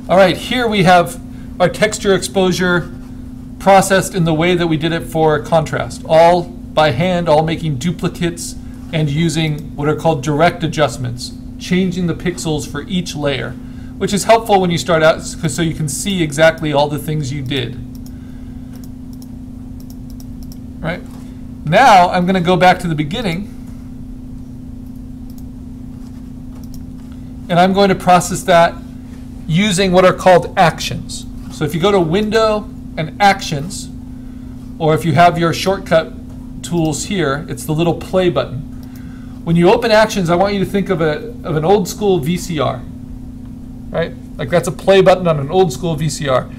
All right, here we have our texture exposure processed in the way that we did it for contrast, all by hand, all making duplicates and using what are called direct adjustments, changing the pixels for each layer, which is helpful when you start out so you can see exactly all the things you did. Right? Now I'm going to go back to the beginning, and I'm going to process that using what are called actions. So if you go to Window and Actions, or if you have your shortcut tools here, it's the little play button. When you open Actions, I want you to think of an old school VCR, right? Like that's a play button on an old school VCR.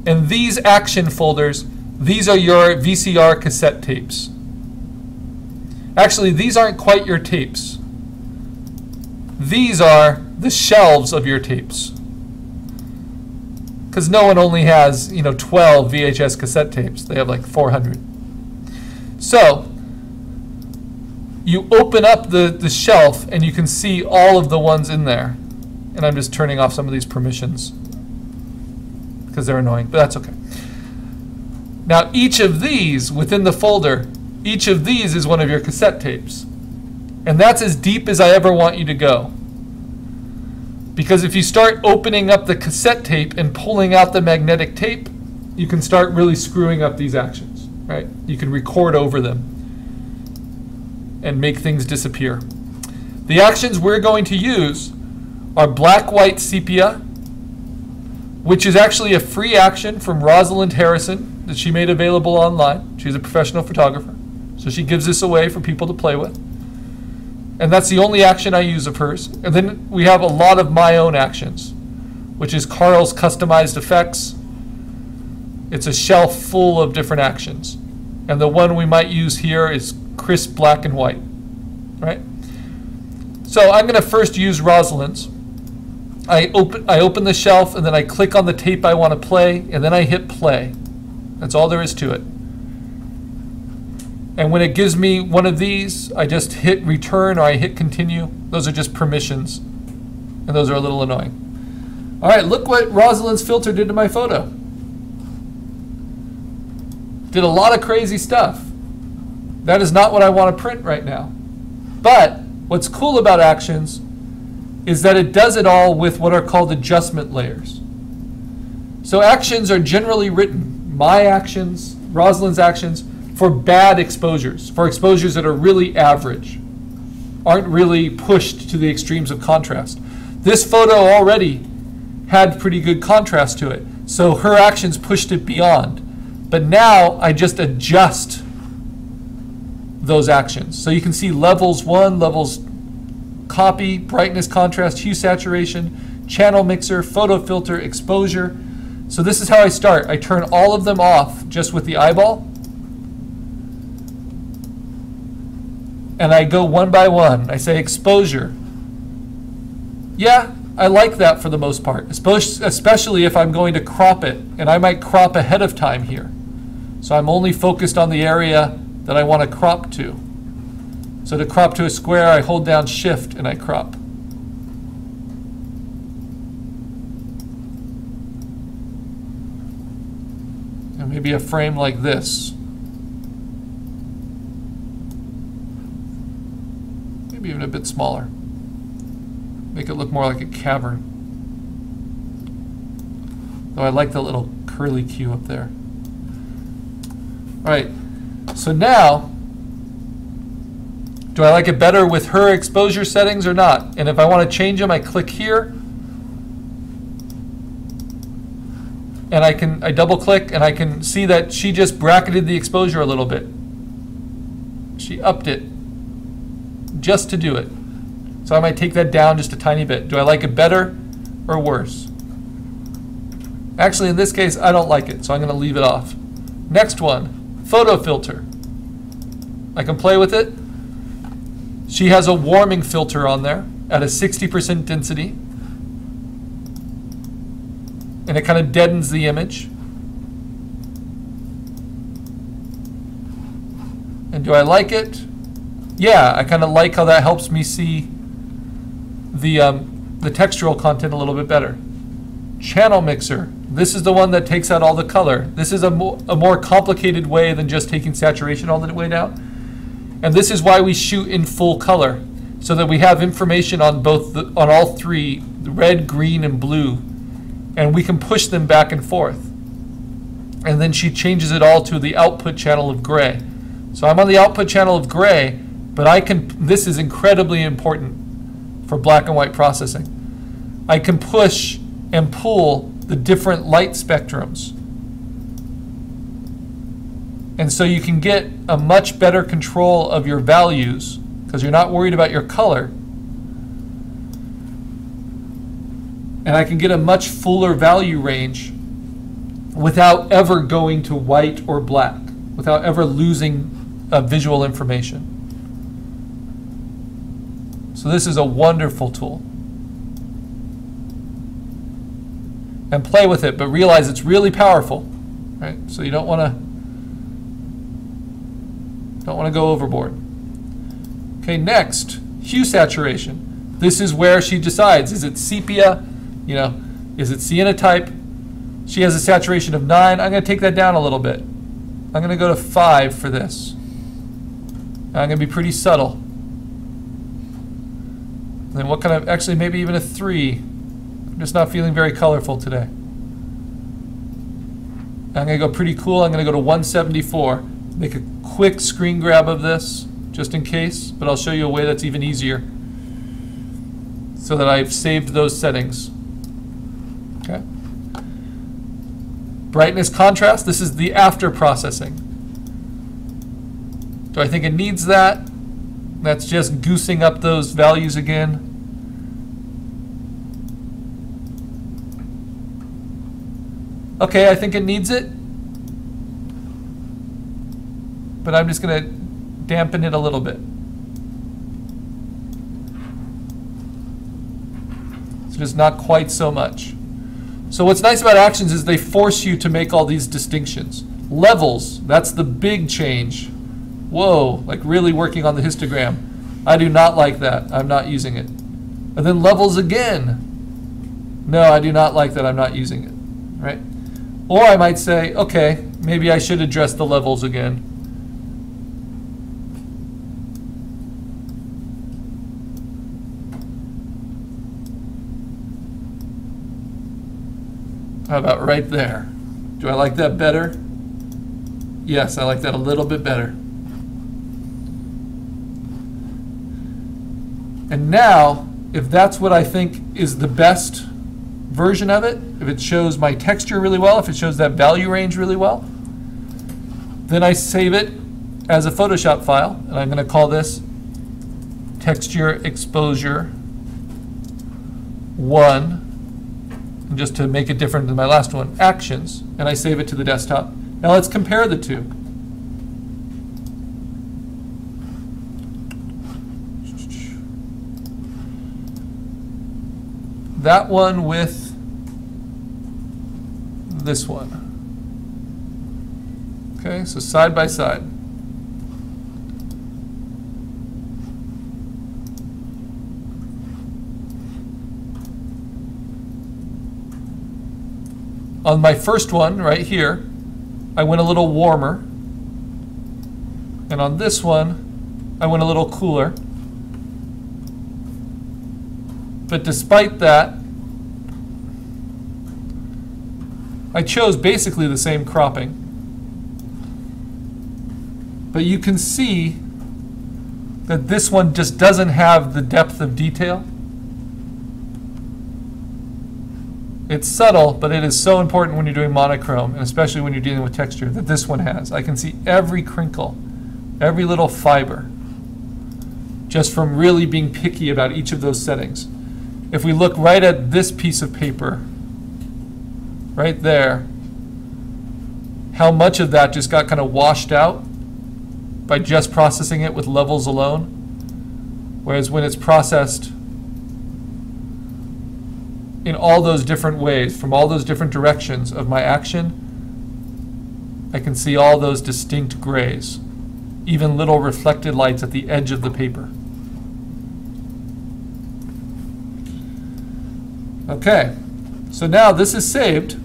And these action folders, these are your VCR cassette tapes. Actually, these aren't quite your tapes. These are the shelves of your tapes. Because no one only has, 12 VHS cassette tapes. They have like 400. So you open up the shelf and you can see all of the ones in there. And I'm just turning off some of these permissions because they're annoying, but that's okay. Now each of these within the folder, each of these is one of your cassette tapes. And that's as deep as I ever want you to go. Because if you start opening up the cassette tape and pulling out the magnetic tape, you can start really screwing up these actions, right? You can record over them and make things disappear. The actions we're going to use are black-white sepia, which is actually a free action from Rosalind Harrison that she made available online. She's a professional photographer. So she gives this away for people to play with. And that's the only action I use of hers. And then we have a lot of my own actions, which is Carl's customized effects. It's a shelf full of different actions. And the one we might use here is crisp black and white, right? So I'm going to first use Rosalind's. I open the shelf, and then I click on the tape I want to play, and then I hit play. That's all there is to it. And when it gives me one of these, I just hit return or I hit continue. Those are just permissions, and those are a little annoying. All right, look what Rosalind's filter did to my photo. Did a lot of crazy stuff. That is not what I want to print right now. But what's cool about actions is that it does it all with what are called adjustment layers. So actions are generally written, my actions, Rosalind's actions, for bad exposures, for exposures that are really average, aren't really pushed to the extremes of contrast. This photo already had pretty good contrast to it, so her actions pushed it beyond. But now I just adjust those actions. So you can see levels 1, levels copy, brightness, contrast, hue, saturation, channel mixer, photo filter, exposure. So this is how I start. I turn all of them off just with the eyeball. And I go one by one. I say exposure. Yeah, I like that for the most part, especially if I'm going to crop it. And I might crop ahead of time here. So I'm only focused on the area that I want to crop to. So to crop to a square, I hold down Shift and I crop. And maybe a frame like this. Maybe even a bit smaller. Make it look more like a cavern. Though I like the little curly Q up there. All right, so now, do I like it better with her exposure settings or not? And if I want to change them, I click here. And I double click and I can see that she just bracketed the exposure a little bit. She upped it just to do it. So I might take that down just a tiny bit. Do I like it better or worse? Actually, in this case, I don't like it, so I'm going to leave it off. Next one, photo filter. I can play with it. She has a warming filter on there at a 60% density. And it kind of deadens the image. And do I like it? Yeah, I kind of like how that helps me see the textural content a little bit better. Channel mixer. This is the one that takes out all the color. This is a more complicated way than just taking saturation all the way down. And this is why we shoot in full color, so that we have information on on all three, the red, green, and blue, and we can push them back and forth. And then she changes it all to the output channel of gray. So I'm on the output channel of gray, but this is incredibly important for black and white processing. I can push and pull the different light spectrums. And so you can get a much better control of your values because you're not worried about your color. And I can get a much fuller value range without ever going to white or black, without ever losing visual information. So this is a wonderful tool. And play with it, but realize it's really powerful, right? So you don't want to go overboard. Okay, next, hue saturation. This is where she decides, is it sepia, is it cyanotype? She has a saturation of 9. I'm going to take that down a little bit. I'm going to go to 5 for this. And I'm going to be pretty subtle. And then what kind of, actually maybe even a 3. I'm just not feeling very colorful today. I'm going to go pretty cool. I'm going to go to 174. Make a quick screen grab of this, just in case, but I'll show you a way that's even easier so that I've saved those settings. Okay. Brightness contrast, this is the after processing. Do I think it needs that? That's just goosing up those values again. Okay, I think it needs it. But I'm just going to dampen it a little bit. So just not quite so much. So what's nice about actions is they force you to make all these distinctions. Levels, that's the big change. Whoa, like really working on the histogram. I do not like that. I'm not using it. And then levels again. No, I do not like that. I'm not using it. Right? Or I might say, okay, maybe I should address the levels again. How about right there? Do I like that better? Yes, I like that a little bit better. And now, if that's what I think is the best version of it, if it shows my texture really well, if it shows that value range really well, then I save it as a Photoshop file, and I'm going to call this texture exposure 1. And just to make it different than my last one, actions, and I save it to the desktop. Now let's compare the two. That one with this one. Okay, so side by side. On my first one, right here, I went a little warmer. And on this one, I went a little cooler. But despite that, I chose basically the same cropping. But you can see that this one just doesn't have the depth of detail. It's subtle, but it is so important when you're doing monochrome, and especially when you're dealing with texture, that this one has. I can see every crinkle, every little fiber, just from really being picky about each of those settings. If we look right at this piece of paper, right there, how much of that just got kind of washed out by just processing it with levels alone, whereas when it's processed in all those different ways, from all those different directions of my action, I can see all those distinct grays, even little reflected lights at the edge of the paper. Okay, So now this is saved.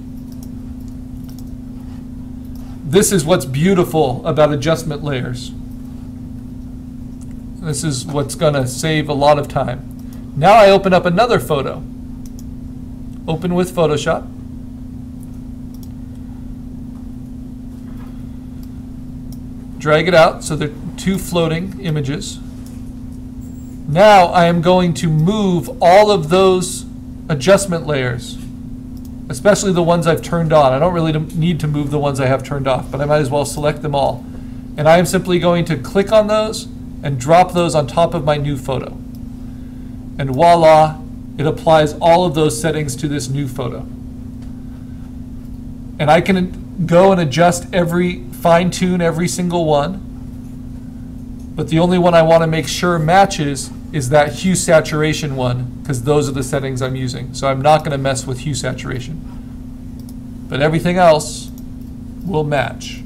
This is what's beautiful about adjustment layers. This is what's going to save a lot of time. Now I open up another photo. Open with Photoshop. Drag it out so they're two floating images. Now I am going to move all of those adjustment layers, especially the ones I've turned on. I don't really need to move the ones I have turned off, but I might as well select them all. And I am simply going to click on those and drop those on top of my new photo. And voila, it applies all of those settings to this new photo. And I can go and adjust fine-tune every single one. But the only one I want to make sure matches is that hue saturation one, because those are the settings I'm using. So I'm not going to mess with hue saturation. But everything else will match.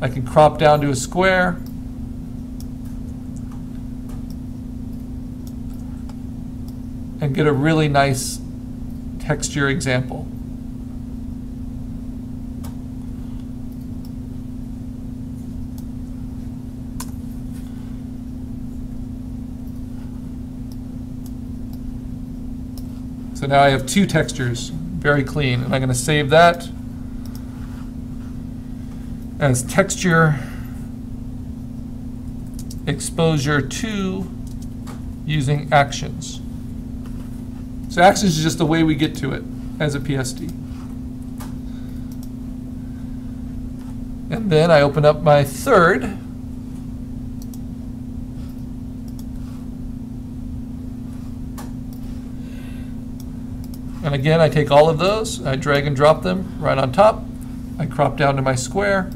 I can crop down to a square. And get a really nice texture example. So now I have two textures, very clean, and I'm going to save that as texture exposure 2 using actions. So actions is just the way we get to it as a PSD. And then I open up my third. And again, I take all of those, I drag and drop them right on top. I crop down to my square.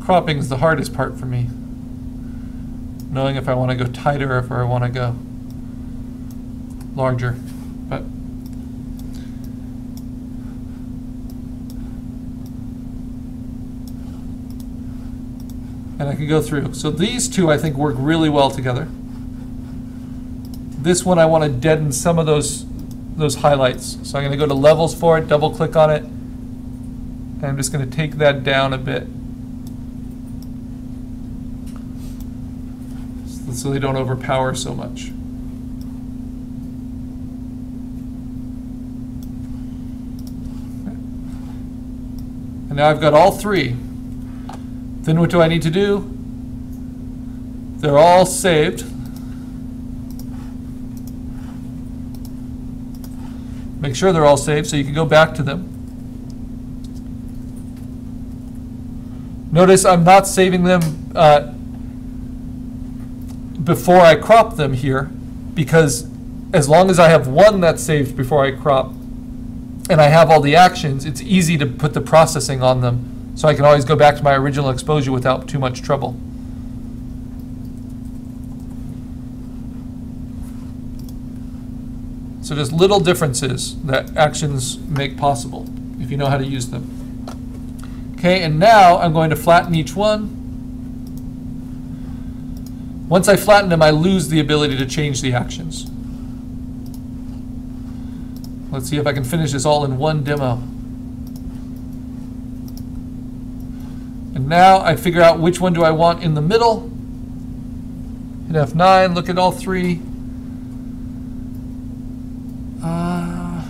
Cropping is the hardest part for me. Knowing if I want to go tighter or if I want to go larger. But and I can go through. So these two I think work really well together. This one I want to deaden some of those highlights. So I'm going to go to levels for it, double click on it, and I'm just going to take that down a bit. So they don't overpower so much. And now I've got all three. Then what do I need to do? They're all saved. Make sure they're all saved so you can go back to them. Notice I'm not saving them before I crop them here, because as long as I have one that's saved before I crop and I have all the actions, it's easy to put the processing on them, so I can always go back to my original exposure without too much trouble. So there's little differences that actions make possible if you know how to use them. Okay, and now I'm going to flatten each one. Once I flatten them, I lose the ability to change the actions. Let's see if I can finish this all in one demo. And now I figure out which one do I want in the middle. Hit F9, look at all three. I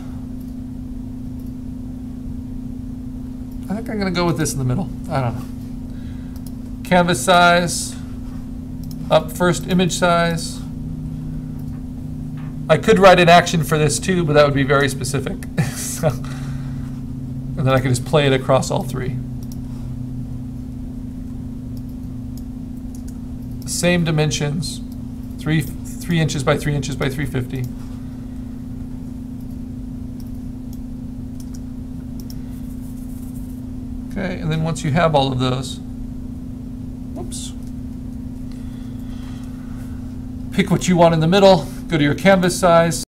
think I'm going to go with this in the middle. I don't know. Canvas size. Up first image size. I could write an action for this too, but that would be very specific. So, and then I could just play it across all three. Same dimensions, 3 inches by 3 inches by 350. Okay, and then once you have all of those, whoops. Pick what you want in the middle, go to your canvas size,